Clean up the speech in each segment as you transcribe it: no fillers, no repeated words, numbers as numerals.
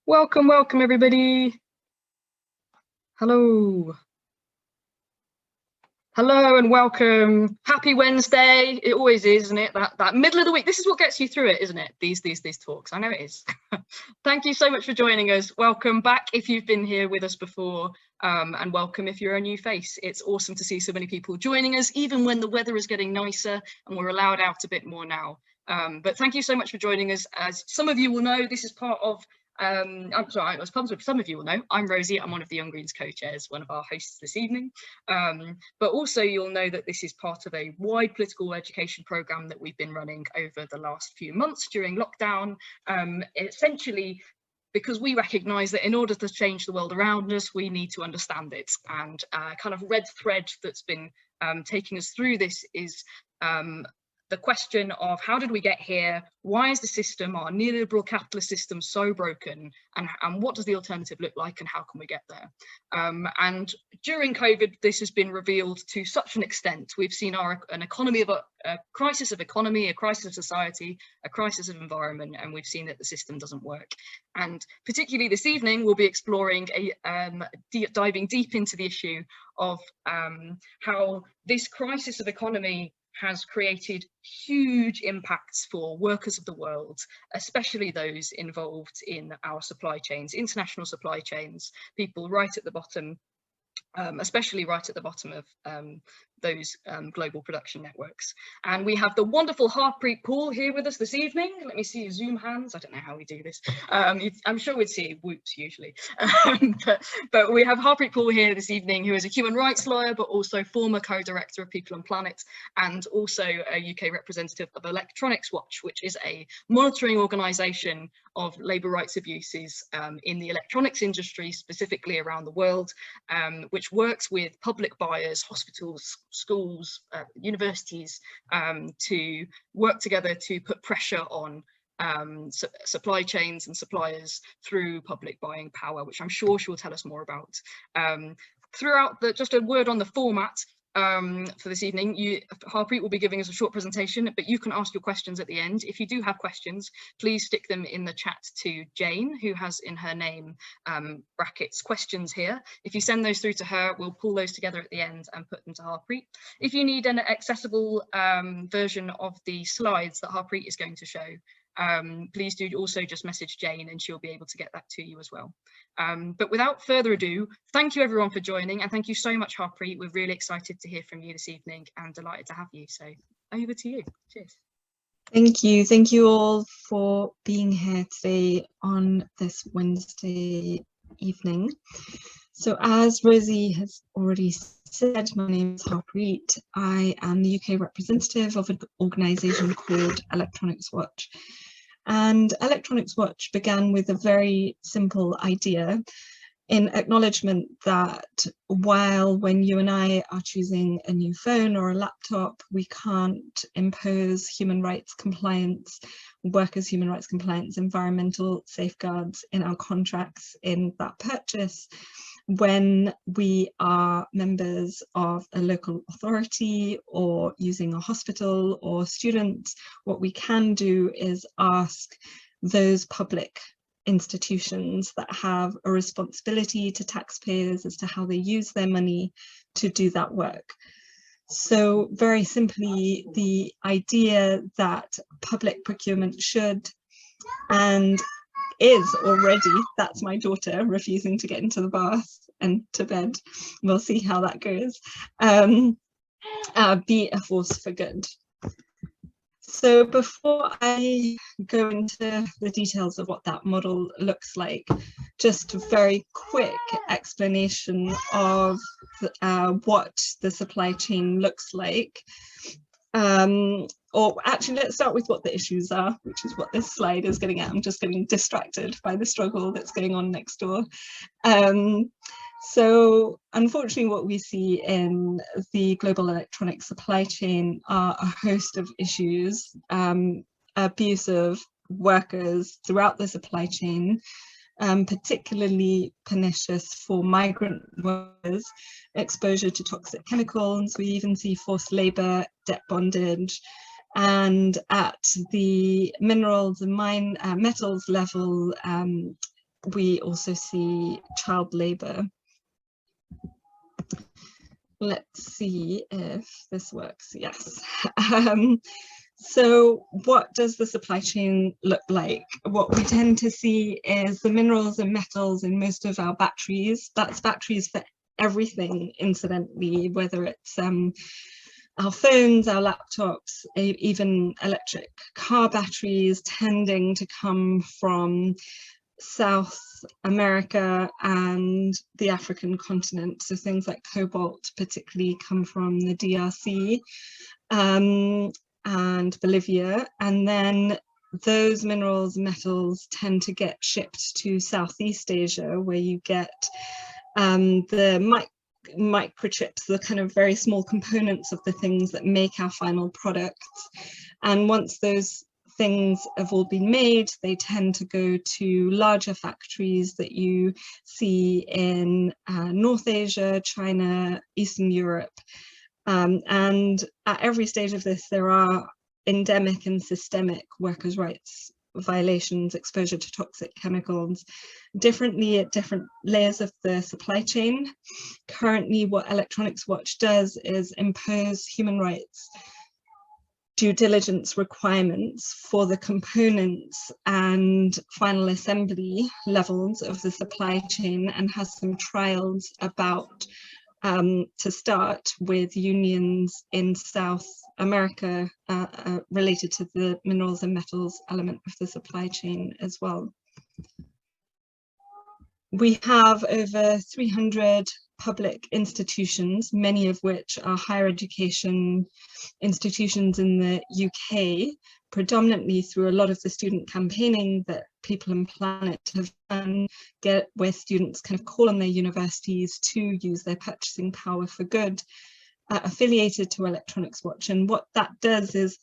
Welcome, welcome everybody. Hello. Hello and welcome. Happy Wednesday. It always is, isn't it? That middle of the week. This is what gets you through it, isn't it? These talks. I know it is. Thank you so much for joining us. Welcome back if you've been here with us before, and welcome if you're a new face. It's awesome to see so many people joining us, even when the weather is getting nicer and we're allowed out a bit more now. But thank you so much for joining us. As some of you will know, this is part of I'm sorry, as some of you will know, I'm Rosie. I'm one of the Young Greens co-chairs, one of our hosts this evening. But also you'll know that this is part of a wide political education programme that we've been running over the last few months during lockdown, essentially because we recognise that in order to change the world around us, we need to understand it. And kind of red thread that's been taking us through this is the question of how did we get here? Why is the system, our neoliberal capitalist system, so broken? And what does the alternative look like and how can we get there? And during COVID, this has been revealed to such an extent. We've seen an economy of a crisis of economy, a crisis of society, a crisis of environment, and we've seen that the system doesn't work. And particularly this evening, we'll be exploring diving deep into the issue of how this crisis of economy has created huge impacts for workers of the world, especially those involved in our supply chains, international supply chains, people right at the bottom, especially right at the bottom of those global production networks. And we have the wonderful Harpreet Paul here with us this evening. Let me see your Zoom hands. I don't know how we do this. I'm sure we'd see whoops usually. But we have Harpreet Paul here this evening, who is a human rights lawyer, but also former co-director of People and Planet, and also a UK representative of Electronics Watch, which is a monitoring organisation of labour rights abuses in the electronics industry, specifically around the world, which works with public buyers, hospitals, schools, universities, to work together to put pressure on supply chains and suppliers through public buying power, which I'm sure she will tell us more about. Throughout just a word on the format. For this evening, Harpreet will be giving us a short presentation, but you can ask your questions at the end. If you do have questions, please stick them in the chat to Jane, who has in her name brackets questions here. If you send those through to her, we'll pull those together at the end and put them to Harpreet. If you need an accessible version of the slides that Harpreet is going to show, please do also just message Jane and she'll be able to get that to you as well. But without further ado, thank you everyone for joining, and thank you so much, Harpreet. We're really excited to hear from you this evening and delighted to have you. So over to you. Cheers. Thank you. Thank you all for being here today on this Wednesday evening. So as Rosie has already said, my name is Harpreet. I am the UK representative of an organisation called Electronics Watch. And Electronics Watch began with a very simple idea, in acknowledgement that while when you and I are choosing a new phone or a laptop, we can't impose human rights compliance, workers' human rights compliance, environmental safeguards in our contracts in that purchase, when we are members of a local authority or using a hospital or students, what we can do is ask those public institutions that have a responsibility to taxpayers as to how they use their money to do that work. So very simply, the idea that public procurement should and is already, that's my daughter refusing to get into the bath and to bed, we'll see how that goes, be a force for good. So before I go into the details of what that model looks like, just a very quick explanation of what the supply chain looks like. Or actually, let's start with what the issues are, which is what this slide is getting at. I'm just getting distracted by the struggle that's going on next door. So unfortunately, what we see in the global electronic supply chain are a host of issues, abuse of workers throughout the supply chain, particularly pernicious for migrant workers, exposure to toxic chemicals. We even see forced labour, debt bondage, and at the minerals and metals level, we also see child labour. Let's see if this works. Yes. So what does the supply chain look like? What we tend to see is the minerals and metals in most of our batteries. That's batteries for everything, incidentally, whether it's our phones, our laptops, even electric car batteries, tending to come from South America and the African continent. So things like cobalt particularly come from the DRC and Bolivia. And then those minerals, metals tend to get shipped to Southeast Asia, where you get the microchips, the kind of very small components of the things that make our final products. And once those things have all been made, they tend to go to larger factories that you see in North Asia, China, Eastern Europe. And at every stage of this, there are endemic and systemic workers' rights violations, exposure to toxic chemicals, differently at different layers of the supply chain. Currently, what Electronics Watch does is impose human rights due diligence requirements for the components and final assembly levels of the supply chain, and has some trials about to start with unions in South America related to the minerals and metals element of the supply chain as well. We have over 300 public institutions, many of which are higher education institutions in the UK, predominantly through a lot of the student campaigning that People and Planet have done, where students kind of call on their universities to use their purchasing power for good, affiliated to Electronics Watch. And what that does is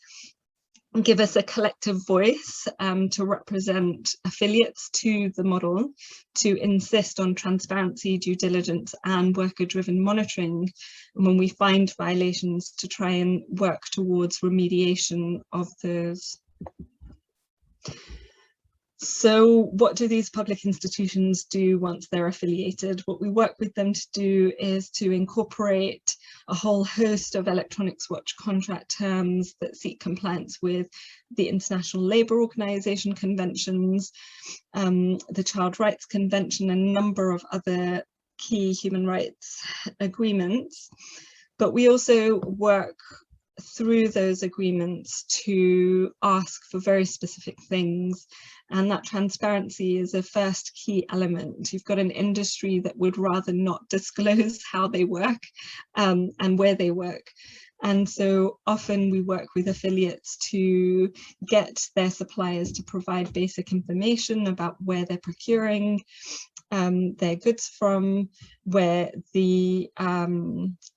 give us a collective voice to represent affiliates to the model, to insist on transparency, due diligence and worker-driven monitoring, and when we find violations, to try and work towards remediation of those. So what do these public institutions do once they're affiliated? What we work with them to do is to incorporate a whole host of Electronics Watch contract terms that seek compliance with the International Labour Organization conventions, the Child Rights Convention, and a number of other key human rights agreements. But we also work through those agreements to ask for very specific things, and that transparency is a first key element. You've got an industry that would rather not disclose how they work and where they work, and so often we work with affiliates to get their suppliers to provide basic information about where they're procuring their goods from, where the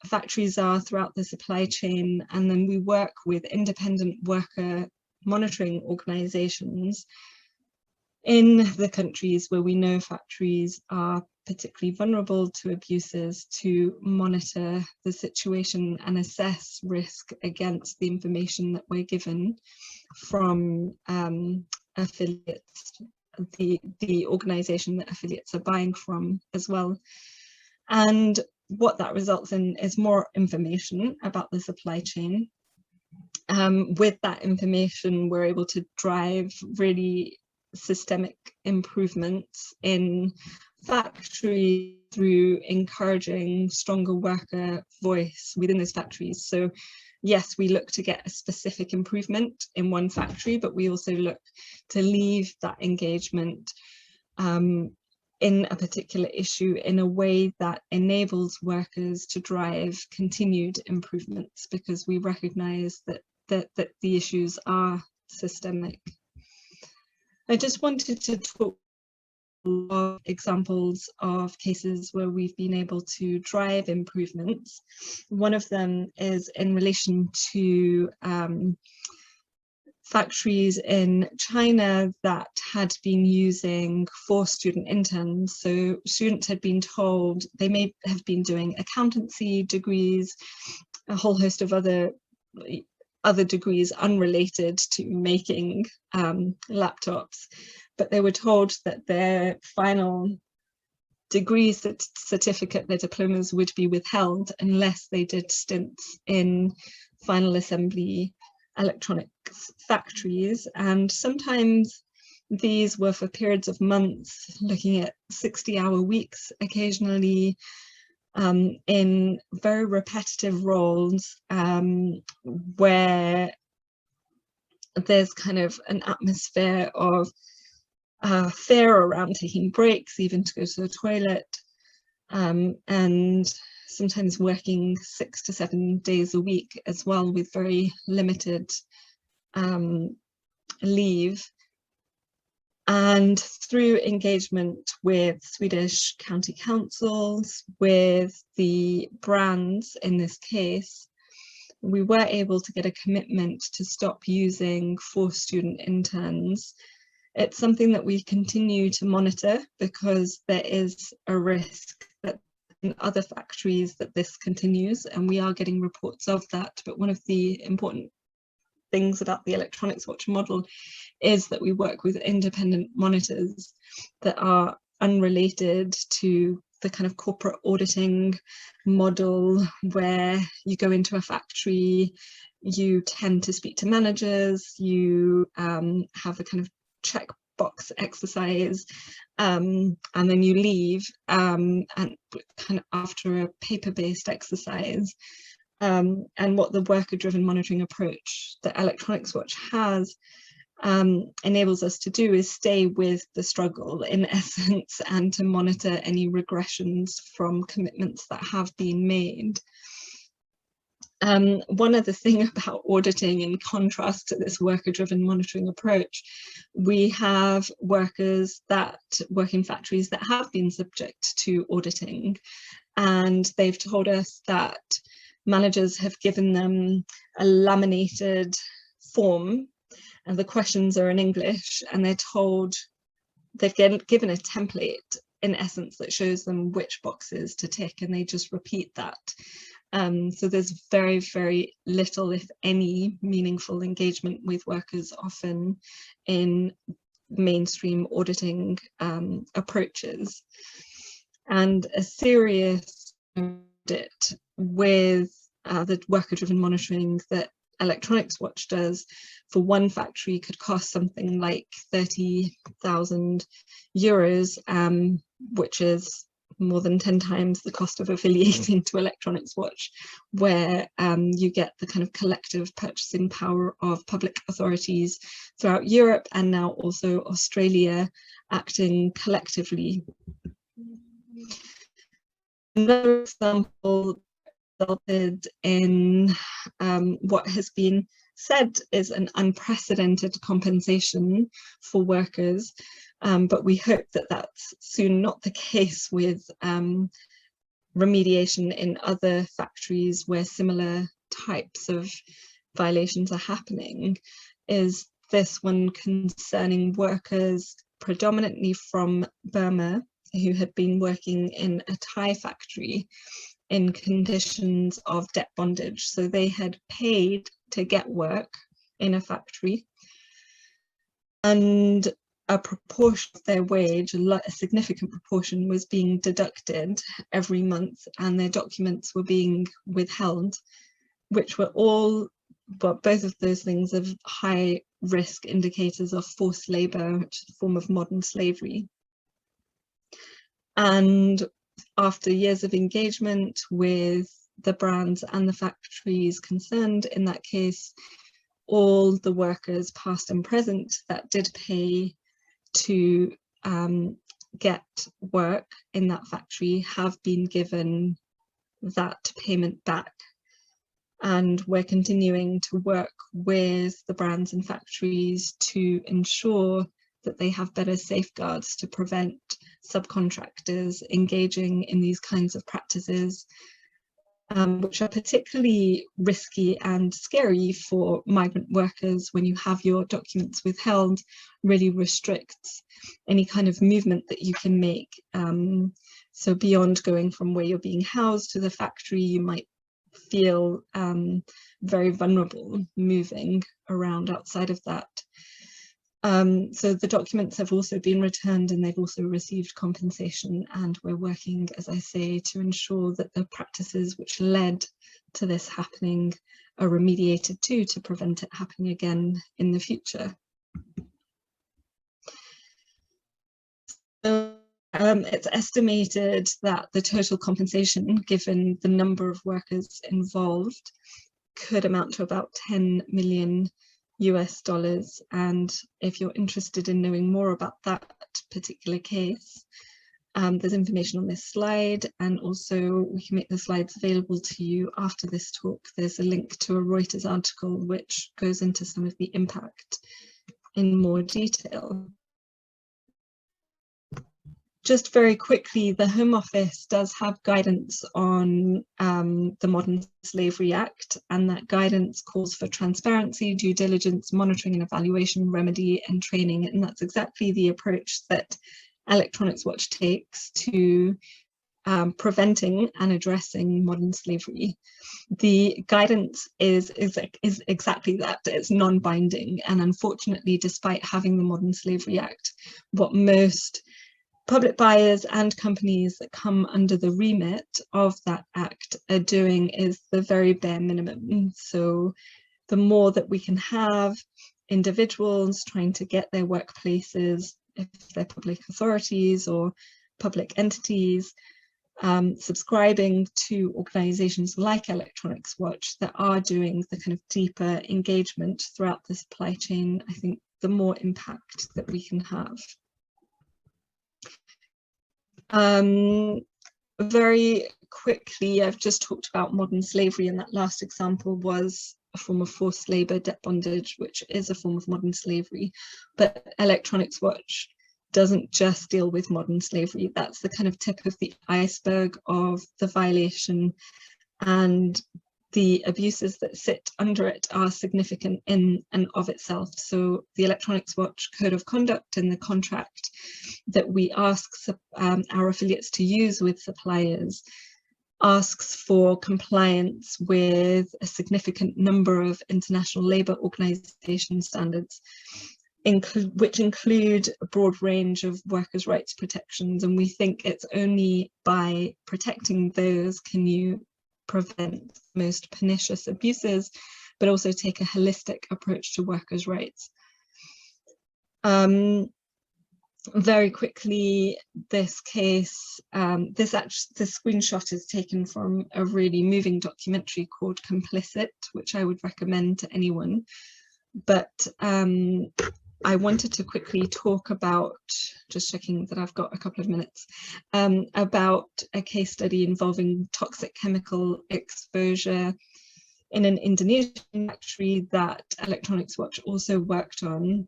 factories are throughout the supply chain, and then we work with independent worker monitoring organizations in the countries where we know factories are particularly vulnerable to abuses, to monitor the situation and assess risk against the information that we're given from affiliates, the organization that affiliates are buying from as well. And what that results in is more information about the supply chain. With that information, we're able to drive really systemic improvements in factories through encouraging stronger worker voice within those factories. So yes, we look to get a specific improvement in one factory, but we also look to leave that engagement in a particular issue in a way that enables workers to drive continued improvements, because we recognize that the issues are systemic. I just wanted to talk of examples of cases where we've been able to drive improvements. One of them is in relation to factories in China that had been using forced student interns. So students had been told they may have been doing accountancy degrees, a whole host of other degrees unrelated to making laptops, but they were told that their final degree certificate, their diplomas, would be withheld unless they did stints in final assembly electronics factories. And sometimes these were for periods of months, looking at 60-hour weeks occasionally, in very repetitive roles, where there's kind of an atmosphere of fear around taking breaks, even to go to the toilet, and sometimes working 6 to 7 days a week as well, with very limited leave. And through engagement with Swedish county councils, with the brands in this case, we were able to get a commitment to stop using forced student interns. It's something that we continue to monitor, because there is a risk that in other factories that this continues, and we are getting reports of that. But one of the important things about the Electronics Watch model is that we work with independent monitors that are unrelated to the kind of corporate auditing model, where you go into a factory, you tend to speak to managers, you have a kind of checkbox exercise, and then you leave, and kind of after a paper-based exercise. And what the worker-driven monitoring approach that Electronics Watch has enables us to do is stay with the struggle, in essence, and to monitor any regressions from commitments that have been made. One other thing about auditing, in contrast to this worker-driven monitoring approach, we have workers that work in factories that have been subject to auditing, and they've told us that managers have given them a laminated form, and the questions are in English, and they're told, they've given a template in essence that shows them which boxes to tick, and they just repeat that. So there's very, very little, if any, meaningful engagement with workers, often in mainstream auditing approaches. And a serious audit with the worker-driven monitoring that Electronics Watch does for one factory could cost something like 30,000 euros, which is more than 10 times the cost of affiliating to Electronics Watch, where you get the kind of collective purchasing power of public authorities throughout Europe, and now also Australia, acting collectively. Another example resulted in what has been said is an unprecedented compensation for workers, but we hope that that's soon not the case with remediation in other factories where similar types of violations are happening. Is this one concerning workers predominantly from Burma who had been working in a Thai factory in conditions of debt bondage. So they had paid to get work in a factory, and a proportion of their wage, a significant proportion, was being deducted every month, and their documents were being withheld, which were all, but both of those things, of high risk indicators of forced labour, which is a form of modern slavery. And after years of engagement with the brands and the factories concerned in that case, all the workers, past and present, that did pay to get work in that factory have been given that payment back. And we're continuing to work with the brands and factories to ensure that they have better safeguards to prevent subcontractors engaging in these kinds of practices, which are particularly risky and scary for migrant workers. When you have your documents withheld, really restricts any kind of movement that you can make. So beyond going from where you're being housed to the factory, you might feel very vulnerable moving around outside of that. So the documents have also been returned and they've also received compensation, and we're working, as I say, to ensure that the practices which led to this happening are remediated too, to prevent it happening again in the future. So, it's estimated that the total compensation, given the number of workers involved, could amount to about 10 million US dollars. And if you're interested in knowing more about that particular case, there's information on this slide, and also we can make the slides available to you after this talk. There's a link to a Reuters article which goes into some of the impact in more detail. Just very quickly, the Home Office does have guidance on the Modern Slavery Act, and that guidance calls for transparency, due diligence, monitoring and evaluation, remedy and training. And that's exactly the approach that Electronics Watch takes to preventing and addressing modern slavery. The guidance is exactly that. It's non-binding, and unfortunately, despite having the Modern Slavery Act, what most public buyers and companies that come under the remit of that act are doing is the very bare minimum. So the more that we can have individuals trying to get their workplaces, if they're public authorities or public entities, subscribing to organizations like Electronics Watch that are doing the kind of deeper engagement throughout the supply chain, I think the more impact that we can have. Very quickly, I've just talked about modern slavery, and that last example was a form of forced labour, debt bondage, which is a form of modern slavery. But Electronics Watch doesn't just deal with modern slavery. That's the kind of tip of the iceberg of the violation, and the abuses that sit under it are significant in and of itself. So the Electronics Watch Code of Conduct and the contract that we ask our affiliates to use with suppliers asks for compliance with a significant number of International Labour Organization standards, which include a broad range of workers' rights protections. And we think it's only by protecting those can you prevent most pernicious abuses, but also take a holistic approach to workers' rights. Very quickly, this case, this screenshot is taken from a really moving documentary called Complicit, which I would recommend to anyone. But I wanted to quickly talk about, just checking that I've got a couple of minutes, about a case study involving toxic chemical exposure in an Indonesian factory that Electronics Watch also worked on.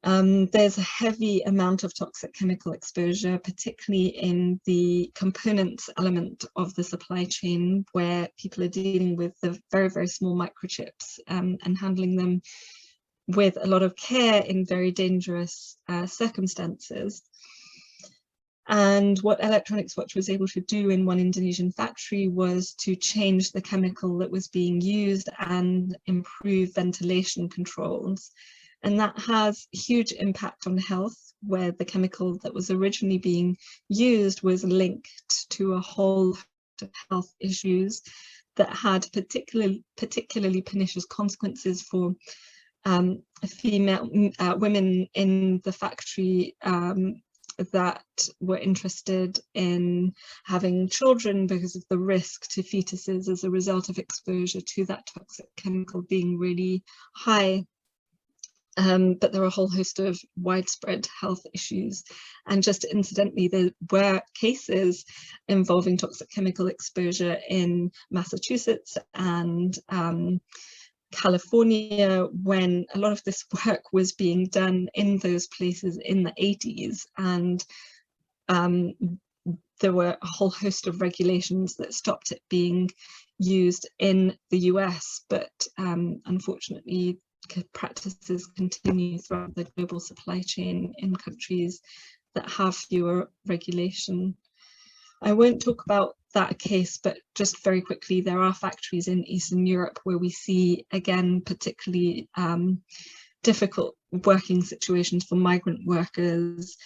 There's a heavy amount of toxic chemical exposure, particularly in the components element of the supply chain, where people are dealing with the very, very small microchips and handling them with a lot of care in very dangerous circumstances. And what Electronics Watch was able to do in one Indonesian factory was to change the chemical that was being used and improve ventilation controls. And that has huge impact on health, where the chemical that was originally being used was linked to a whole host of health issues that had particularly pernicious consequences for female women in the factory that were interested in having children because of the risk to fetuses as a result of exposure to that toxic chemical being really high. But there are a whole host of widespread health issues. And just incidentally, there were cases involving toxic chemical exposure in Massachusetts and California when a lot of this work was being done in those places in the 80s. And there were a whole host of regulations that stopped it being used in the US, but unfortunately, practices continue throughout the global supply chain in countries that have fewer regulation. I won't talk about that case, but just very quickly, there are factories in Eastern Europe where we see, again, particularly difficult working situations for migrant workers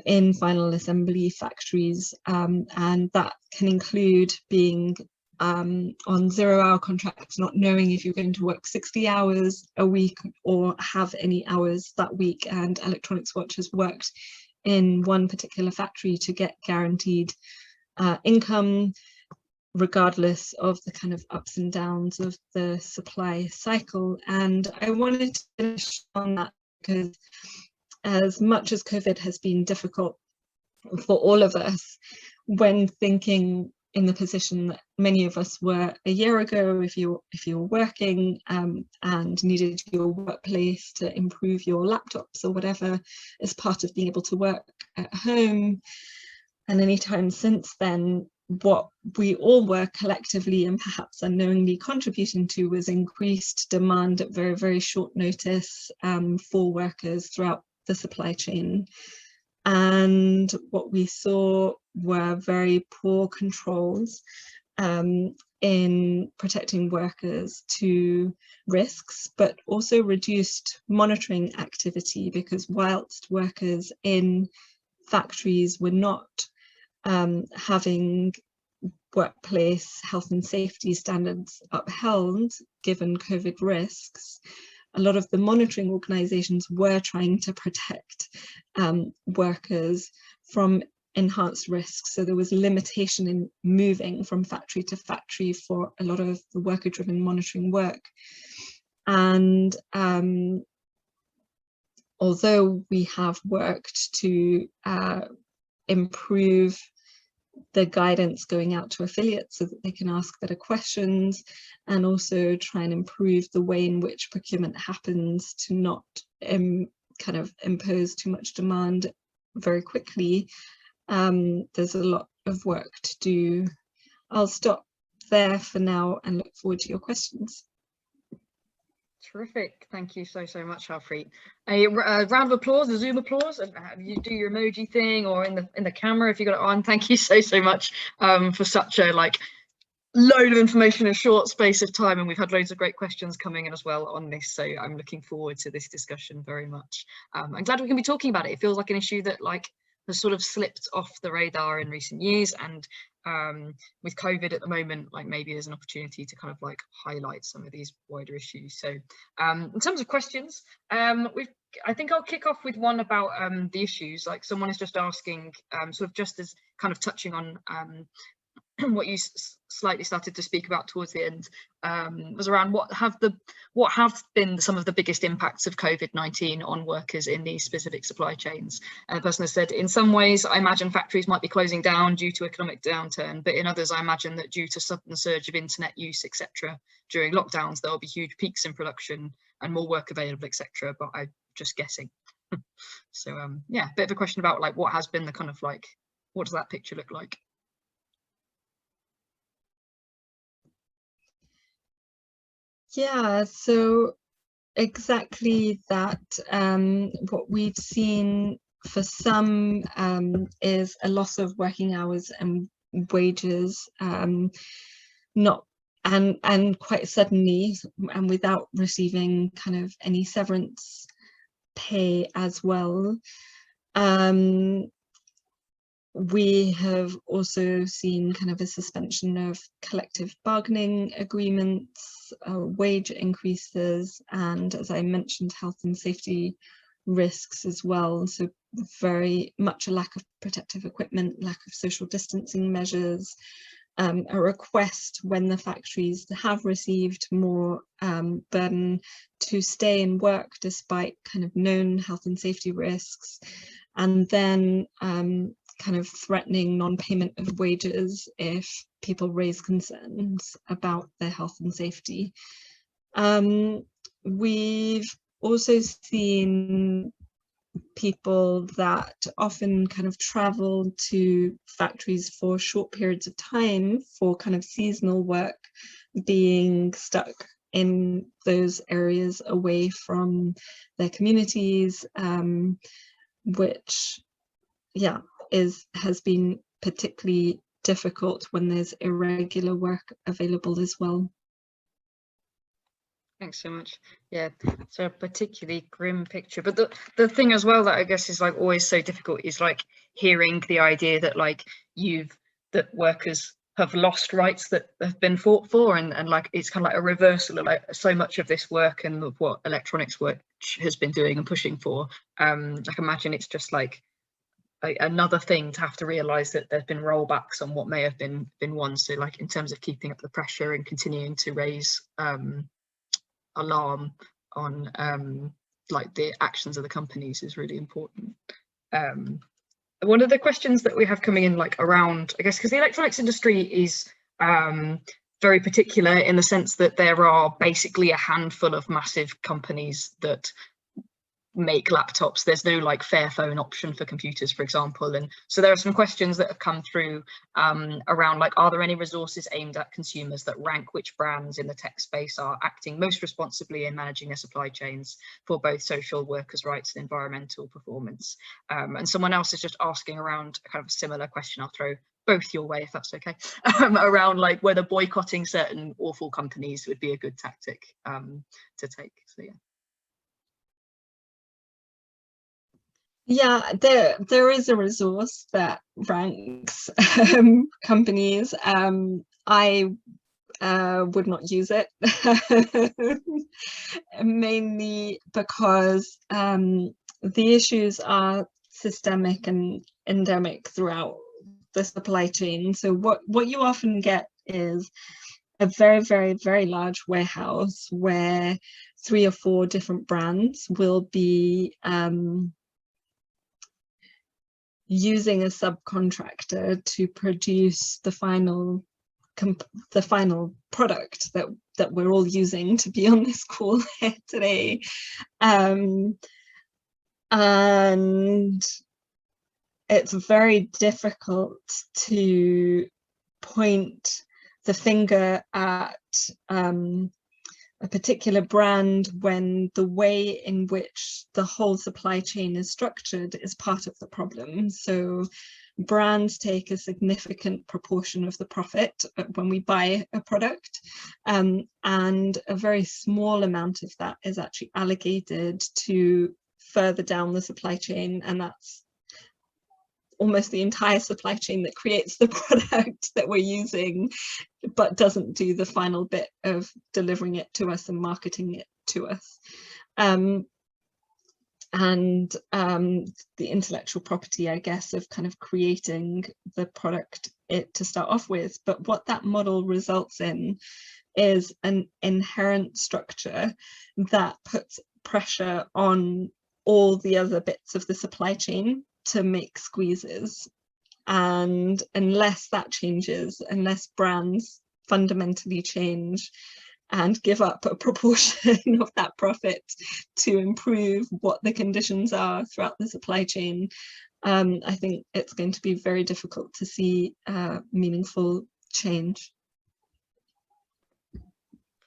in final assembly factories, and that can include being on 0-hour contracts, not knowing if you're going to work 60 hours a week or have any hours that week. And Electronics Watch has worked in one particular factory to get guaranteed income, regardless of the kind of ups and downs of the supply cycle. And I wanted to finish on that because as much as COVID has been difficult for all of us, when thinking in the position that many of us were a year ago, if you were working and needed your workplace to improve your laptops or whatever as part of being able to work at home, and any time since then, what we all were collectively and perhaps unknowingly contributing to was increased demand at very, very short notice for workers throughout the supply chain. And what we saw were very poor controls in protecting workers to risks, but also reduced monitoring activity, because whilst workers in factories were not having workplace health and safety standards upheld given COVID risks, a lot of the monitoring organisations were trying to protect workers from enhanced risks. So there was limitation in moving from factory to factory for a lot of the worker-driven monitoring work. And although we have worked to improve the guidance going out to affiliates so that they can ask better questions, and also try and improve the way in which procurement happens to not kind of impose too much demand very quickly, there's a lot of work to do. I'll stop there for now and look forward to your questions. Terrific. Thank you so much, Harpreet. A round of applause, a Zoom applause, and you do your emoji thing, or in the camera if you got it on. Thank you so much for such a load of information in a short space of time, and we've had loads of great questions coming in as well on this, so I'm looking forward to this discussion very much. I'm glad we can be talking about it. It feels like an issue that has sort of slipped off the radar in recent years, and with COVID at the moment, maybe there's an opportunity to kind of highlight some of these wider issues. So in terms of questions, I think I'll kick off with one about the issues. Someone is just asking, sort of just as kind of touching on what you slightly started to speak about towards the end, was around what have been some of the biggest impacts of COVID-19 on workers in these specific supply chains. And the person has said, in some ways, I imagine factories might be closing down due to economic downturn, but in others, I imagine that due to sudden surge of internet use, etc., during lockdowns, there will be huge peaks in production and more work available, etc. But I'm just guessing. So yeah, a bit of a question about what has been the kind of what does that picture look like? Yeah, so exactly that. What we've seen for some is a loss of working hours and wages, not and quite suddenly, and without receiving kind of any severance pay as well. We have also seen kind of a suspension of collective bargaining agreements, wage increases, and as I mentioned, health and safety risks as well. So very much a lack of protective equipment, lack of social distancing measures, a request when the factories have received more burden to stay and work despite kind of known health and safety risks, and then kind of threatening non-payment of wages if people raise concerns about their health and safety. We've also seen people that often kind of travel to factories for short periods of time for kind of seasonal work being stuck in those areas away from their communities, which has been particularly difficult when there's irregular work available as well. Thanks so much. Yeah, so a particularly grim picture. But the thing as well that I guess is like always so difficult is like hearing the idea that like that workers have lost rights that have been fought for, and like it's kind of like a reversal of like so much of this work and of what electronics work has been doing and pushing for. Like imagine it's just like another thing to have to realize that there's been rollbacks on what may have been won. So like in terms of keeping up the pressure and continuing to raise alarm on like the actions of the companies is really important. One of the questions that we have coming in like around, I guess, because the electronics industry is very particular in the sense that there are basically a handful of massive companies that make laptops. There's no like Fairphone option for computers, for example, and so there are some questions that have come through around like, are there any resources aimed at consumers that rank which brands in the tech space are acting most responsibly in managing their supply chains for both social, workers' rights and environmental performance? And someone else is just asking around kind of a similar question. I'll throw both your way if that's okay, around like whether boycotting certain awful companies would be a good tactic to take. So yeah. Yeah, there is a resource that ranks companies. I would not use it, mainly because the issues are systemic and endemic throughout the supply chain. So what you often get is a very, very, very large warehouse where 3 or 4 different brands will be using a subcontractor to produce the final product that we're all using to be on this call here today. And it's very difficult to point the finger at a particular brand when the way in which the whole supply chain is structured is part of the problem. So brands take a significant proportion of the profit when we buy a product, and a very small amount of that is actually allocated to further down the supply chain, and that's almost the entire supply chain that creates the product that we're using, but doesn't do the final bit of delivering it to us and marketing it to us. And the intellectual property, I guess, of kind of creating the product to start off with. But what that model results in is an inherent structure that puts pressure on all the other bits of the supply chain to make squeezes. And unless that changes, unless brands fundamentally change and give up a proportion of that profit to improve what the conditions are throughout the supply chain, I think it's going to be very difficult to see meaningful change.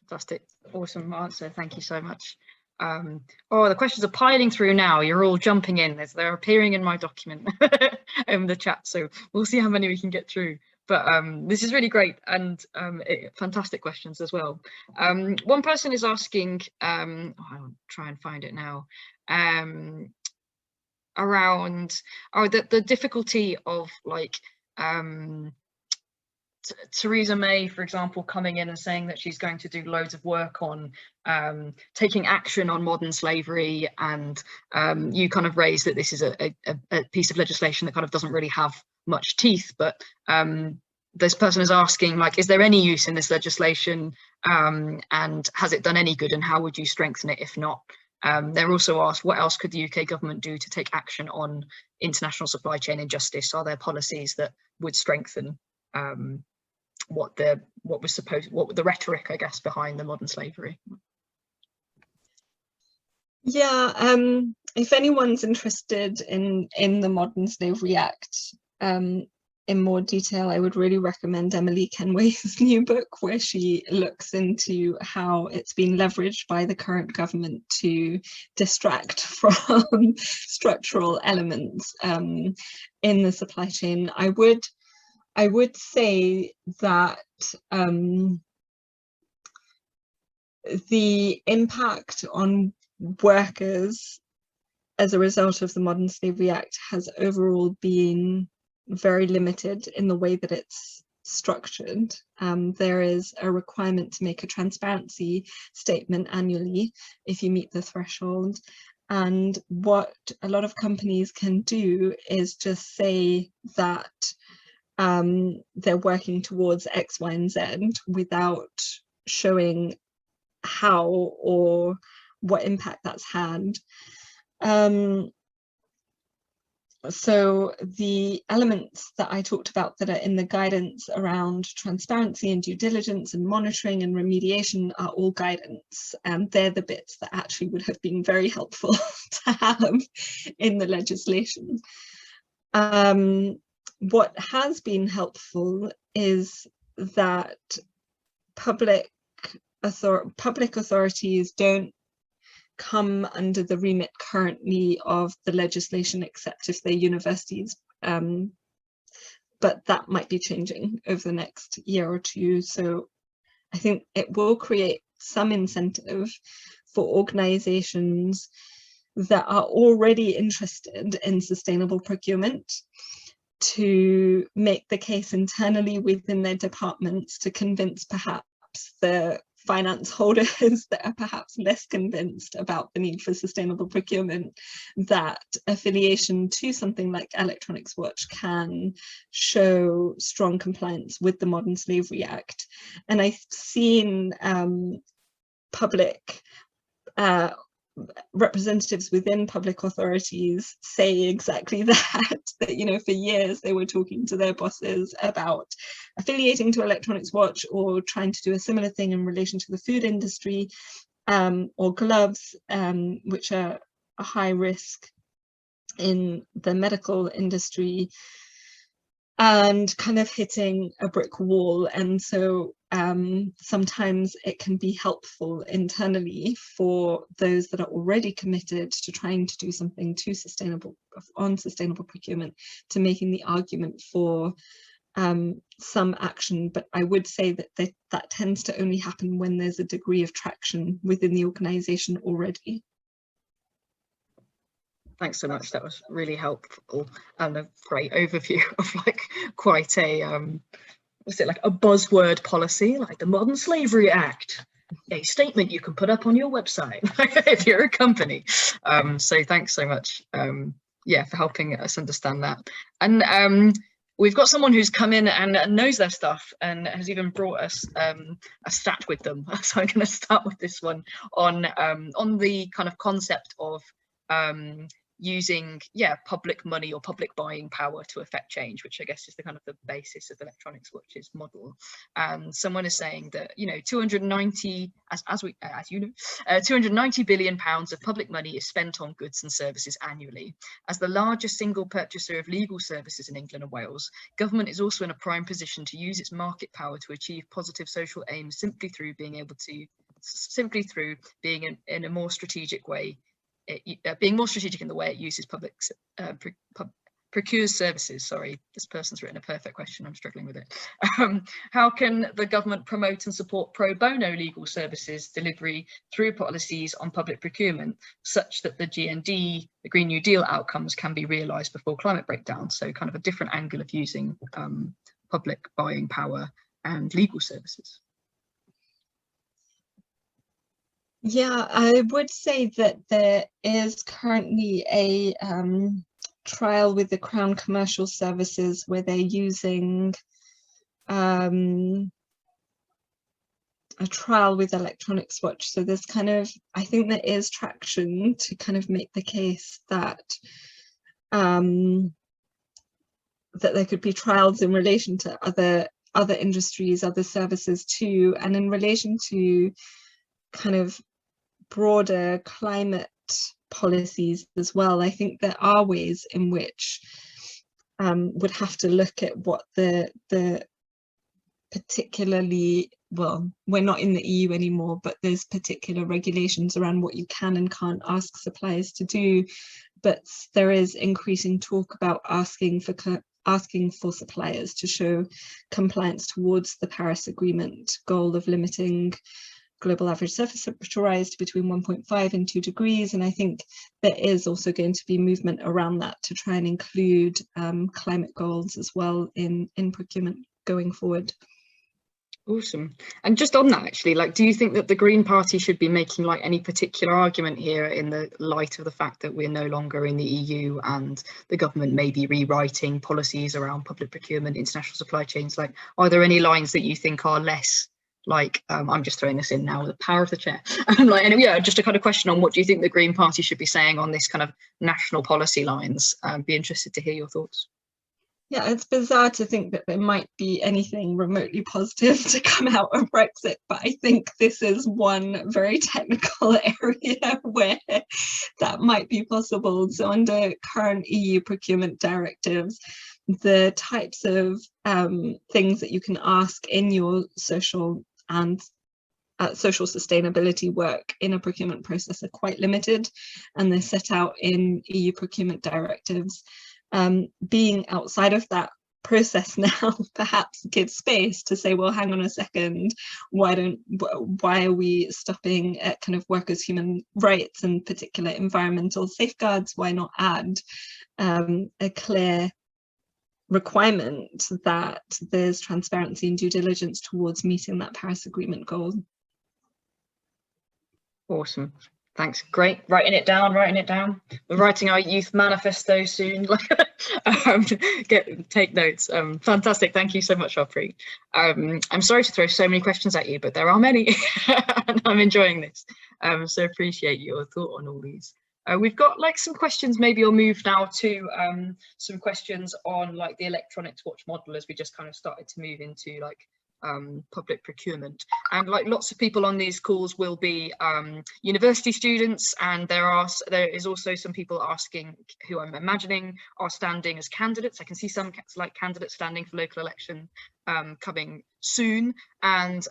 Fantastic, awesome answer. Thank you so much. Oh, the questions are piling through now. You're all jumping in. They're appearing in my document in the chat, so we'll see how many we can get through. But this is really great, and fantastic questions as well. One person is asking, I'll try and find it now, around the difficulty of like Theresa May, for example, coming in and saying that she's going to do loads of work on taking action on modern slavery, and you kind of raised that this is a piece of legislation that kind of doesn't really have much teeth, but this person is asking, like, is there any use in this legislation, and has it done any good, and how would you strengthen it if not? They're also asked, what else could the UK government do to take action on international supply chain injustice? Are there policies that would strengthen what the rhetoric, I guess, behind the modern slavery? Yeah, if anyone's interested in the Modern Slavery Act in more detail, I would really recommend Emily Kenway's new book, where she looks into how it's been leveraged by the current government to distract from structural elements in the supply chain. I would say that the impact on workers as a result of the Modern Slavery Act has overall been very limited in the way that it's structured. There is a requirement to make a transparency statement annually if you meet the threshold. And what a lot of companies can do is just say that they're working towards X, Y, and Z without showing how or what impact that's had. So the elements that I talked about that are in the guidance around transparency and due diligence and monitoring and remediation are all guidance, and they're the bits that actually would have been very helpful to have in the legislation. What has been helpful is that public authorities don't come under the remit currently of the legislation, except if they're universities, but that might be changing over the next year or two. So I think it will create some incentive for organizations that are already interested in sustainable procurement to make the case internally within their departments to convince perhaps the finance holders that are perhaps less convinced about the need for sustainable procurement, that affiliation to something like Electronics Watch can show strong compliance with the Modern Slavery Act. And I've seen public representatives within public authorities say exactly that, you know, for years they were talking to their bosses about affiliating to Electronics Watch or trying to do a similar thing in relation to the food industry, or gloves, which are a high risk in the medical industry, and kind of hitting a brick wall. And so sometimes it can be helpful internally for those that are already committed to trying to do something sustainable procurement, to making the argument for some action. But I would say that that tends to only happen when there's a degree of traction within the organization already. Thanks so much. That was really helpful and a great overview of like quite a what's it, like a buzzword policy, like the Modern Slavery Act, a statement you can put up on your website if you're a company. So thanks so much, yeah, for helping us understand that. And we've got someone who's come in and knows their stuff and has even brought us a stat with them. So I'm going to start with this one on the kind of concept of using, yeah, public money or public buying power to affect change, which I guess is the kind of the basis of Electronics Watch's model. And someone is saying that, you know, 290 billion pounds of public money is spent on goods and services annually. As the largest single purchaser of legal services in England and Wales, government is also in a prime position to use its market power to achieve positive social aims simply through being in a more strategic way. Being more strategic in the way it uses procures services. Sorry, this person's written a perfect question, I'm struggling with it. How can the government promote and support pro bono legal services delivery through policies on public procurement, such that the GND, the Green New Deal outcomes can be realised before climate breakdown? So kind of a different angle of using public buying power and legal services. Yeah, I would say that there is currently a trial with the Crown Commercial Services where they're using a trial with Electronics Watch. So there's kind of, I think there is traction to kind of make the case that that there could be trials in relation to other industries, other services too, and in relation to kind of broader climate policies as well. I think there are ways in which would have to look at what the particularly, well, we're not in the EU anymore, but there's particular regulations around what you can and can't ask suppliers to do. But there is increasing talk about asking for suppliers to show compliance towards the Paris Agreement goal of limiting global average surface temperature rise to between 1.5 and 2 degrees. And I think there is also going to be movement around that to try and include climate goals as well in procurement going forward. Awesome. And just on that, actually, like, do you think that the Green Party should be making like any particular argument here in the light of the fact that we're no longer in the EU and the government may be rewriting policies around public procurement, international supply chains? Like, are there any lines that you think are less like, I'm just throwing this in now with the power of the chair, like, and yeah, just a kind of question on what do you think the Green Party should be saying on this kind of national policy lines? Be interested to hear your thoughts. Yeah, it's bizarre to think that there might be anything remotely positive to come out of Brexit, but I think this is one very technical area where that might be possible. So under current EU procurement directives, the types of things that you can ask in your social and social sustainability work in a procurement process are quite limited, and they're set out in EU procurement directives. Being outside of that process now perhaps gives space to say, well, hang on a second, why are we stopping at kind of workers' human rights and particular environmental safeguards? Why not add a clear requirement that there's transparency and due diligence towards meeting that Paris Agreement goal? Awesome. Thanks. Great. Writing it down. We're writing our youth manifesto soon. Take notes. Fantastic. Thank you so much, Harpreet. I'm sorry to throw so many questions at you, but there are many and I'm enjoying this. So appreciate your thought on all these. We've got like some questions, maybe I'll move now to some questions on like the electronics watch model as we just kind of started to move into like public procurement, and like lots of people on these calls will be university students, and there is also some people asking who I'm imagining are standing as candidates. I can see some like candidates standing for local election coming soon, and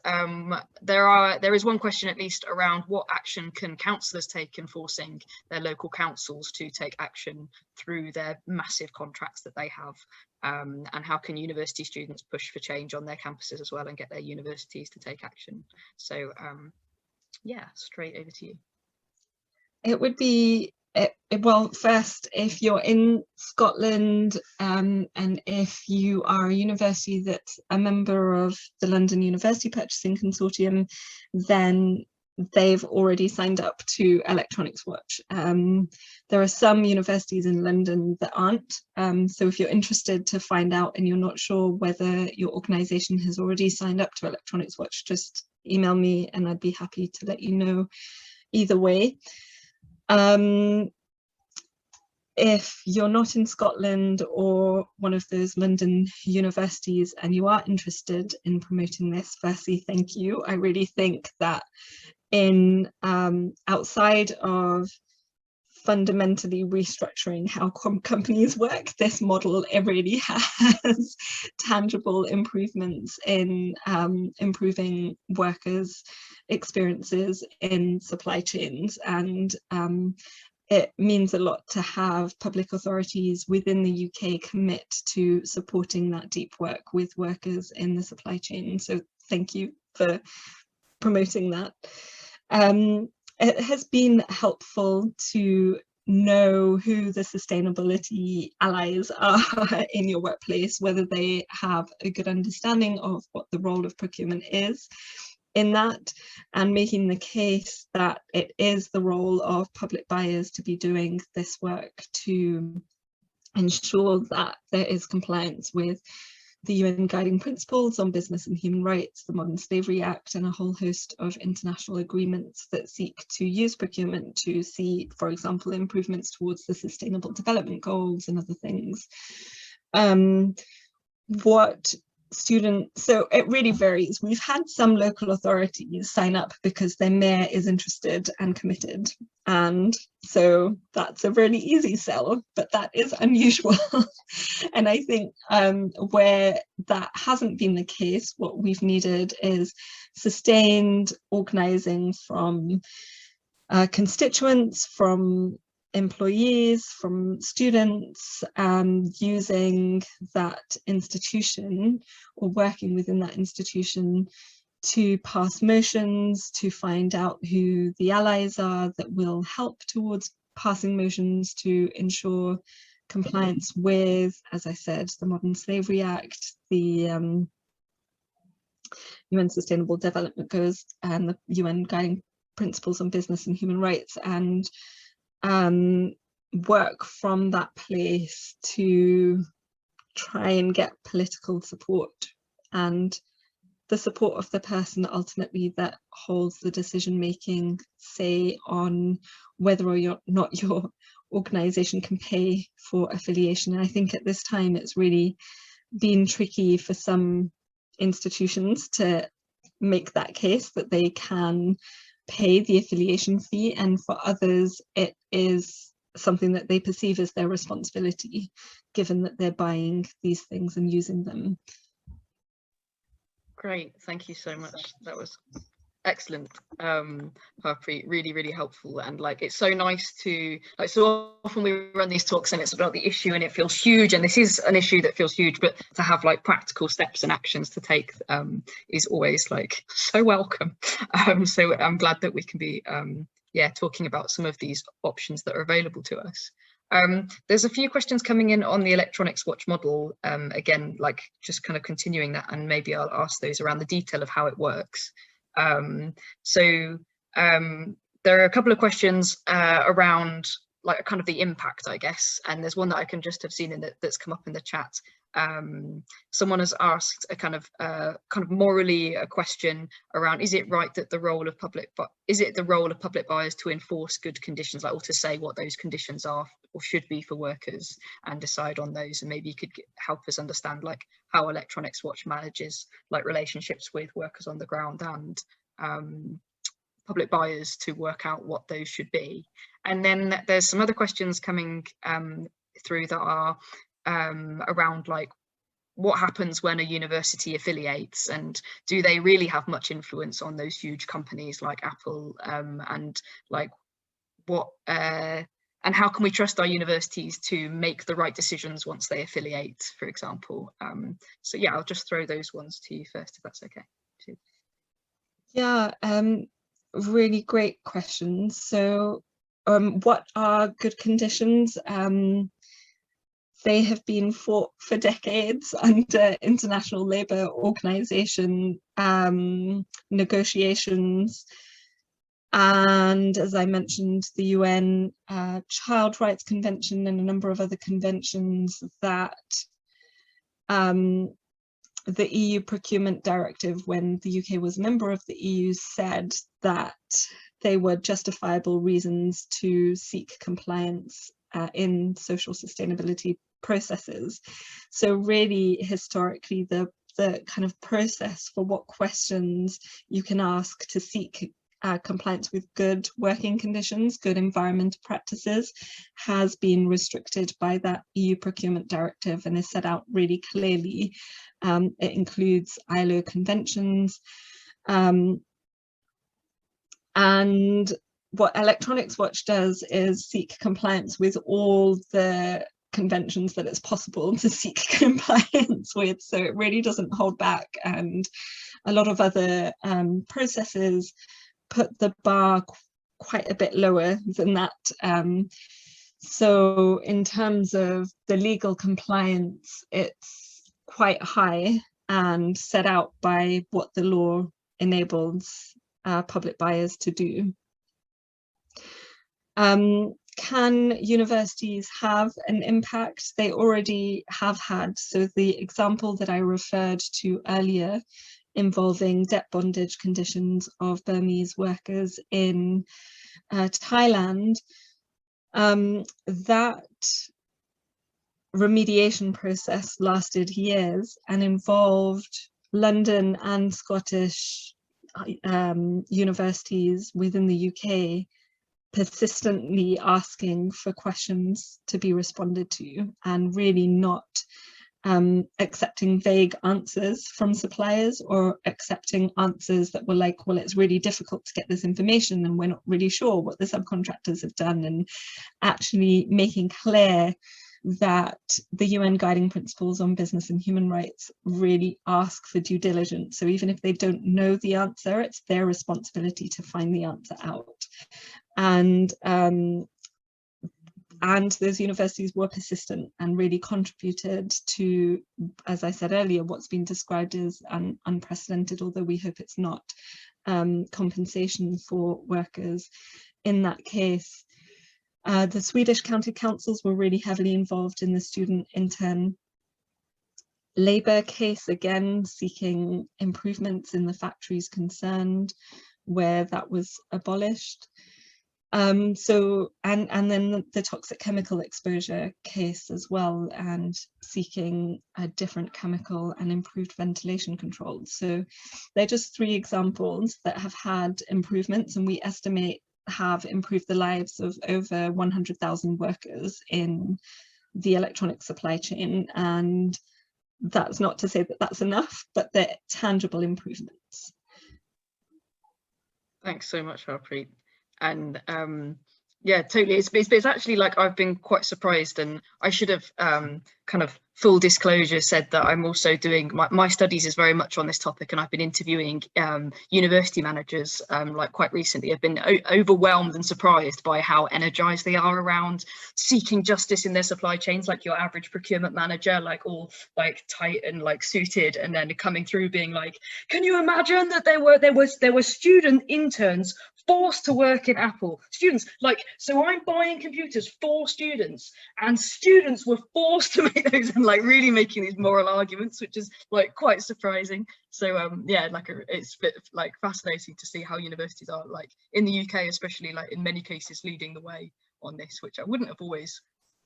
there is one question at least around what action can councillors take in forcing their local councils to take action through their massive contracts that they have, and how can university students push for change on their campuses as well and get their universities to take action. So yeah, straight over to you. It would be, well, first, if you're in Scotland and if you are a university that's a member of the London University Purchasing Consortium, then they've already signed up to Electronics Watch. There are some universities in London that aren't, so if you're interested to find out and you're not sure whether your organisation has already signed up to Electronics Watch, just email me and I'd be happy to let you know either way. If you're not in Scotland or one of those London universities and you are interested in promoting this, firstly, thank you. I really think that in outside of fundamentally restructuring how companies work, this model, it really has tangible improvements in improving workers' experiences in supply chains, and it means a lot to have public authorities within the UK commit to supporting that deep work with workers in the supply chain. So thank you for promoting that. It has been helpful to know who the sustainability allies are in your workplace, whether they have a good understanding of what the role of procurement is in that, and making the case that it is the role of public buyers to be doing this work to ensure that there is compliance with the UN Guiding Principles on Business and Human Rights, the Modern Slavery Act, and a whole host of international agreements that seek to use procurement to see, for example, improvements towards the Sustainable Development Goals and other things. So it really varies. We've had some local authorities sign up because their mayor is interested and committed, and so that's a really easy sell, but that is unusual. And I think where that hasn't been the case, what we've needed is sustained organising from constituents, from employees, from students, using that institution or working within that institution to pass motions, to find out who the allies are that will help towards passing motions to ensure compliance with, as I said, the Modern Slavery Act, the UN Sustainable Development Goals, and the UN Guiding Principles on Business and Human Rights, and work from that place to try and get political support and the support of the person ultimately that holds the decision-making say on whether or not your organisation can pay for affiliation. And I think at this time it's really been tricky for some institutions to make that case that they can pay the affiliation fee, and for others it is something that they perceive as their responsibility, given that they're buying these things and using them. Great, thank you so much. That was excellent, Harpreet, really, really helpful. And like, it's so nice to, like, so often we run these talks and it's about the issue and it feels huge, and this is an issue that feels huge, but to have like practical steps and actions to take is always like so welcome. So I'm glad that we can be yeah, talking about some of these options that are available to us. There's a few questions coming in on the electronics watch model, again, like just kind of continuing that, and maybe I'll ask those around the detail of how it works. So there are a couple of questions around like kind of the impact, I guess, and there's one that I can just have seen in that's come up in the chat. Someone has asked a kind of morally a question around, is it right that the role of public buyers to enforce good conditions, like, or to say what those conditions are or should be for workers and decide on those? And maybe you could help us understand like how Electronics Watch manages like relationships with workers on the ground and public buyers to work out what those should be. And then there's some other questions coming through that are around like what happens when a university affiliates, and do they really have much influence on those huge companies like Apple, and like what and how can we trust our universities to make the right decisions once they affiliate, for example? So yeah, I'll just throw those ones to you first, if that's okay. Yeah, really great questions. So what are good conditions? They have been fought for decades under International Labour Organization negotiations, and as I mentioned, the UN Child Rights Convention and a number of other conventions that the EU Procurement Directive, when the UK was a member of the EU, said that they were justifiable reasons to seek compliance in social sustainability processes. So really, historically, the kind of process for what questions you can ask to seek compliance with good working conditions, good environmental practices, has been restricted by that EU Procurement Directive and is set out really clearly. It includes ILO conventions, and what Electronics Watch does is seek compliance with all the conventions that it's possible to seek compliance with, so it really doesn't hold back, and a lot of other processes put the bar quite a bit lower than that. So in terms of the legal compliance, it's quite high and set out by what the law enables public buyers to do. Can universities have an impact? They already have had. So the example that I referred to earlier, involving debt bondage conditions of Burmese workers in Thailand, that remediation process lasted years and involved London and Scottish universities within the UK persistently asking for questions to be responded to, and really not accepting vague answers from suppliers, or accepting answers that were like, well, it's really difficult to get this information and we're not really sure what the subcontractors have done, and actually making clear that the UN Guiding Principles on Business and Human Rights really ask for due diligence. So even if they don't know the answer, it's their responsibility to find the answer out. And those universities were persistent and really contributed to, as I said earlier, what's been described as unprecedented, although we hope it's not, compensation for workers in that case. The Swedish county councils were really heavily involved in the student intern labour case, again seeking improvements in the factories concerned where that was abolished. And then the toxic chemical exposure case as well, and seeking a different chemical and improved ventilation controls. So they're just 3 examples that have had improvements, and we estimate have improved the lives of over 100,000 workers in the electronic supply chain. And that's not to say that that's enough, but they're tangible improvements. Thanks so much, Harpreet. And yeah, totally. It's actually like I've been quite surprised, and I should have kind of full disclosure said that I'm also doing my studies is very much on this topic, and I've been interviewing university managers like quite recently. I've been overwhelmed and surprised by how energized they are around seeking justice in their supply chains, like your average procurement manager, like all like tight and like suited, and then coming through being like, can you imagine that there were student interns forced to work in Apple? Students, like, so I'm buying computers for students, and students were forced to make those, and like really making these moral arguments, which is like quite surprising. So yeah, like it's a bit like fascinating to see how universities are, like in the UK especially, like in many cases leading the way on this, which I wouldn't have always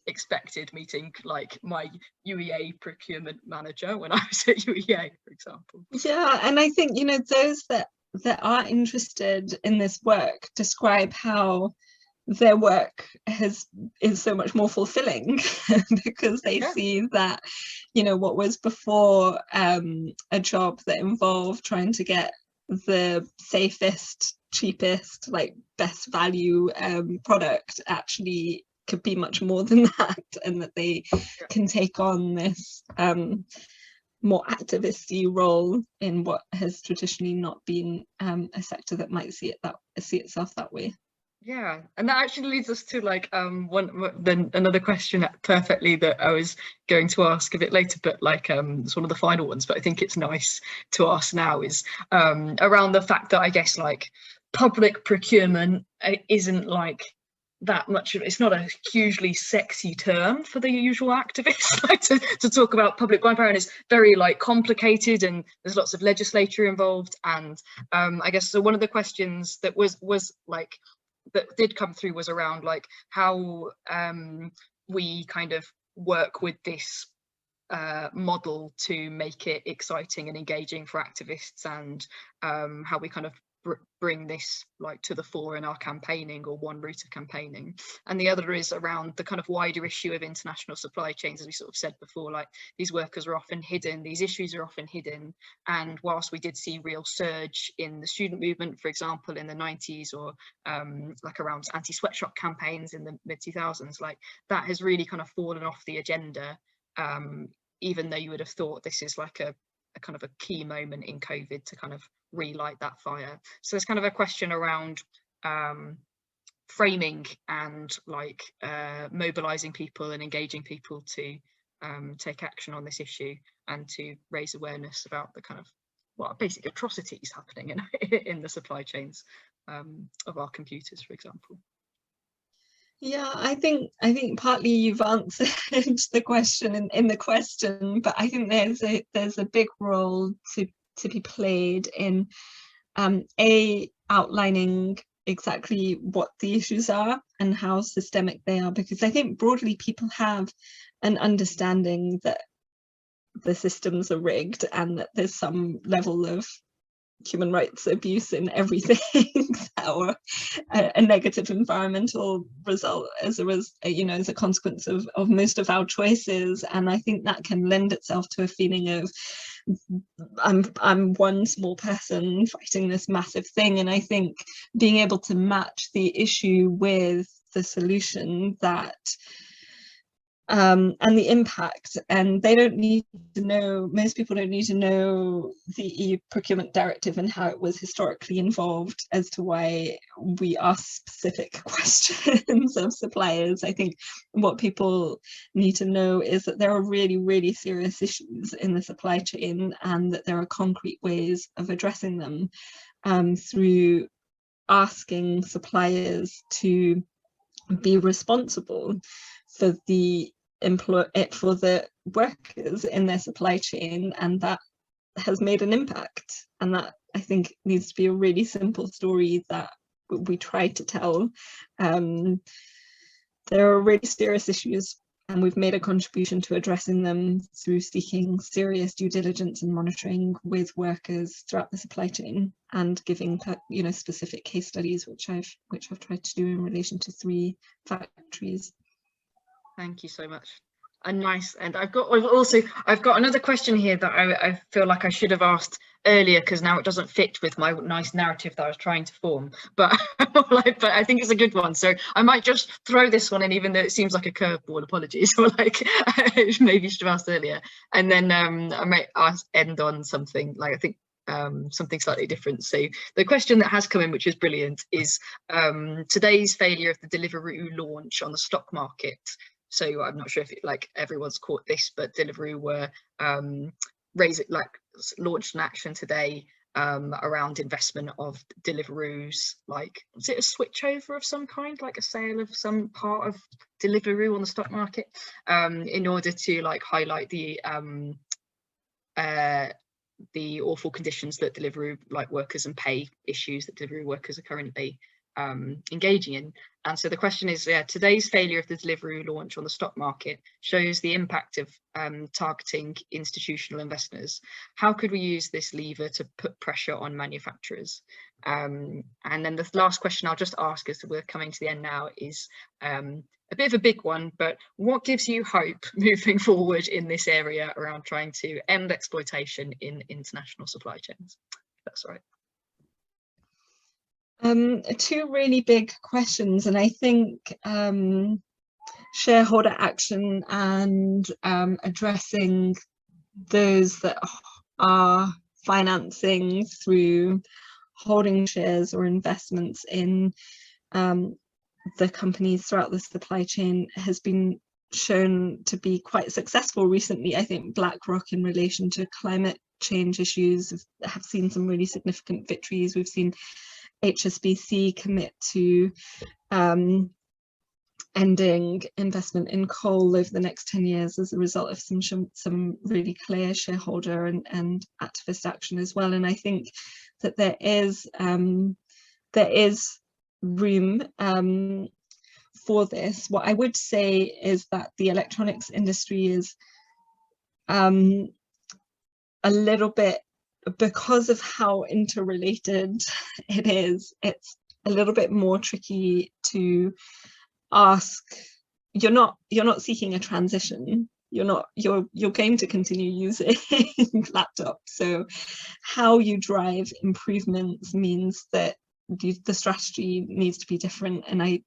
expected meeting like my UEA procurement manager when I was at UEA, for example. Yeah, and I think, you know, those that are interested in this work describe how their work is so much more fulfilling because they see that, you know, what was before a job that involved trying to get the safest, cheapest, like best value product actually could be much more than that, and that they can take on this more activisty role in what has traditionally not been a sector that might see itself that way. Yeah, and that actually leads us to like another question perfectly that I was going to ask a bit later, but like it's one of the final ones, but I think it's nice to ask now, is around the fact that I guess like public procurement isn't like that much of, it's not a hugely sexy term for the usual activists like to talk about public buying power, and it's very like complicated, and there's lots of legislature involved. And I guess so one of the questions that was like that did come through was around like how we kind of work with this model to make it exciting and engaging for activists, and how we kind of bring this like to the fore in our campaigning, or one route of campaigning. And the other is around the kind of wider issue of international supply chains, as we sort of said before, like these workers are often hidden, these issues are often hidden. And whilst we did see real surge in the student movement, for example, in the 90s, or like around anti-sweatshop campaigns in the mid-2000s, like that has really kind of fallen off the agenda, even though you would have thought this is like a kind of a key moment in COVID to kind of relight that fire. So there's kind of a question around framing and like mobilizing people and engaging people to take action on this issue, and to raise awareness about the kind of, well, basic atrocities happening in the supply chains of our computers, for example. Yeah, I think partly you've answered the question in the question, but I think there's a big role to be played in outlining exactly what the issues are and how systemic they are, because I think broadly people have an understanding that the systems are rigged and that there's some level of human rights abuse in everything, or a negative environmental result as a consequence of most of our choices. And I think that can lend itself to a feeling of I'm one small person fighting this massive thing. And I think being able to match the issue with the solution, that and the impact, and they don't need to know, most people don't need to know the EU procurement directive and how it was historically involved as to why we ask specific questions of suppliers. I think what people need to know is that there are really, really serious issues in the supply chain, and that there are concrete ways of addressing them through asking suppliers to be responsible for the workers in their supply chain, and that has made an impact. And that, I think, needs to be a really simple story that we try to tell. There are really serious issues, and we've made a contribution to addressing them through seeking serious due diligence and monitoring with workers throughout the supply chain, and giving specific case studies, which I've tried to do in relation to 3 factories. Thank you so much. And nice. And I've got another question here that I feel like I should have asked earlier, because now it doesn't fit with my nice narrative that I was trying to form, but but I think it's a good one, so I might just throw this one in, even though it seems like a curveball. Apologies. Or maybe you should have asked earlier, and then I might end on something like, I think something slightly different. So the question that has come in, which is brilliant, is today's failure of the Deliveroo launch on the stock market. So I'm not sure if everyone's caught this, but Deliveroo were launched an action today around investment of Deliveroo's, was it a switchover of some kind, like a sale of some part of Deliveroo on the stock market, in order to highlight the awful conditions that Deliveroo workers and pay issues that Deliveroo workers are currently engaging in. And so the question is, today's failure of the Deliveroo launch on the stock market shows the impact of targeting institutional investors. How could we use this lever to put pressure on manufacturers? And then the last question I'll just ask, as we're coming to the end now, is a bit of a big one, but what gives you hope moving forward in this area around trying to end exploitation in international supply chains? That's right. 2 really big questions, and I think shareholder action and addressing those that are financing through holding shares or investments in the companies throughout the supply chain has been shown to be quite successful recently. I think BlackRock, in relation to climate change issues, have seen some really significant victories. We've seen HSBC commit to ending investment in coal over the next 10 years as a result of some really clear shareholder and activist action as well. And I think that there is room for this. What I would say is that the electronics industry is a little bit, because of how interrelated it is, it's a little bit more tricky to ask. You're not seeking a transition. You're going to continue using laptops. So how you drive improvements means that the strategy needs to be different. And I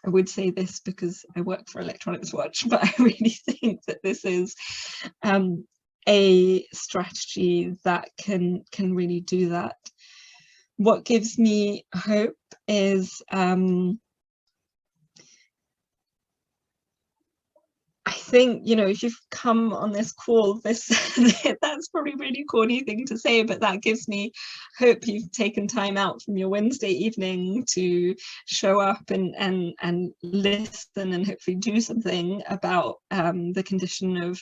would say this because I work for Electronics Watch, but I really think that this is a strategy that can really do that. What gives me hope is I think, if you've come on this call, that's probably a really corny thing to say, but that gives me hope you've taken time out from your Wednesday evening to show up and listen and hopefully do something about the condition of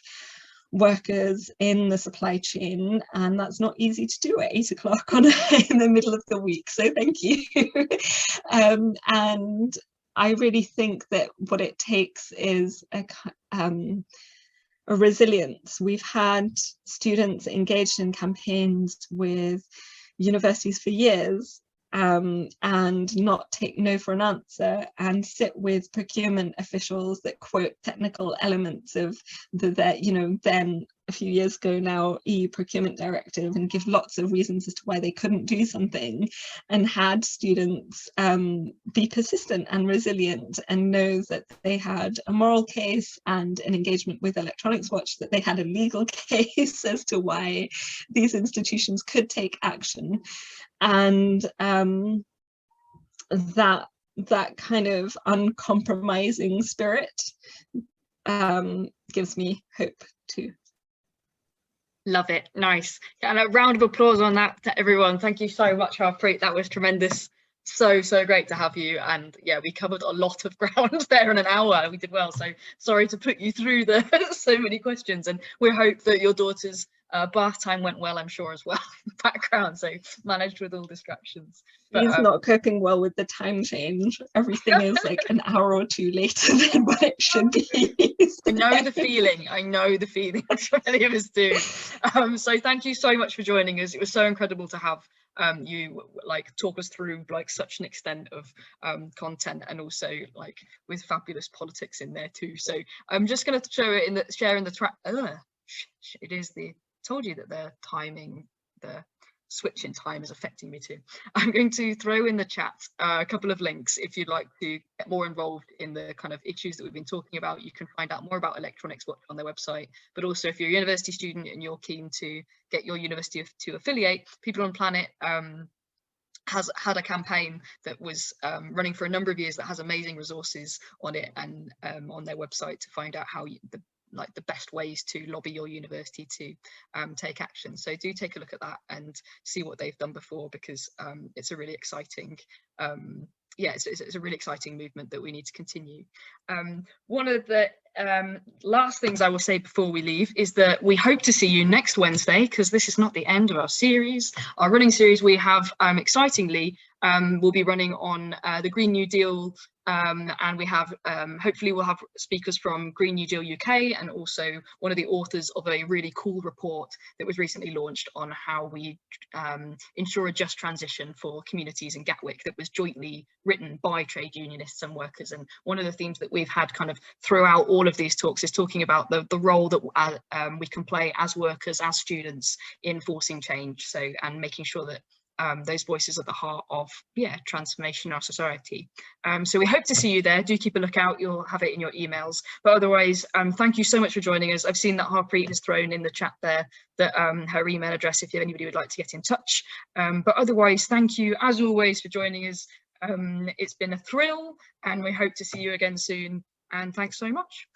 workers in the supply chain. And that's not easy to do at 8 o'clock in the middle of the week. So thank you. And I really think that what it takes is a resilience. We've had students engaged in campaigns with universities for years and not take no for an answer, and sit with procurement officials that quote technical elements of then a few years ago now, EU Procurement Directive, and give lots of reasons as to why they couldn't do something, and had students be persistent and resilient and know that they had a moral case and an engagement with Electronics Watch, that they had a legal case as to why these institutions could take action. And that kind of uncompromising spirit gives me hope too. Love it. Nice. And a round of applause on that to everyone. Thank you so much, Harpreet. That was tremendous. So great to have you. And yeah, we covered a lot of ground there in an hour. We did well. So sorry to put you through the so many questions. And we hope that your daughter's bath time went well, I'm sure, as well in the background. So managed with all distractions. He's not coping well with the time change. Everything is like an hour or two later than what it should be. I know the feeling. I know the feeling. Many of us do. So thank you so much for joining us. It was so incredible to have you like talk us through like such an extent of content, and also like with fabulous politics in there too. So I'm just going to share in the track. It is told you that the timing, the switch in time is affecting me too. I'm going to throw in the chat a couple of links if you'd like to get more involved in the kind of issues that we've been talking about. You can find out more about Electronics Watch on their website, but also if you're a university student and you're keen to get your university to affiliate, People on Planet has had a campaign that was running for a number of years that has amazing resources on it, and on their website to find out how the best ways to lobby your university to take action. So do take a look at that and see what they've done before, because it's a really exciting it's a really exciting movement that we need to continue. One of the last things I will say before we leave is that we hope to see you next Wednesday, because this is not the end of our series, our running series. We have excitingly we'll be running on the Green New Deal, and we have hopefully we'll have speakers from Green New Deal UK, and also one of the authors of a really cool report that was recently launched on how we ensure a just transition for communities in Gatwick, that was jointly written by trade unionists and workers. And one of the themes that we've had kind of throughout all of these talks is talking about the role that we can play as workers, as students, in forcing change, so and making sure that those voices at the heart of transformation in our society. So we hope to see you there. Do keep a lookout, you'll have it in your emails. But otherwise, thank you so much for joining us. I've seen that Harpreet has thrown in the chat there that her email address if anybody would like to get in touch. But otherwise, thank you as always for joining us. It's been a thrill, and we hope to see you again soon, and thanks so much.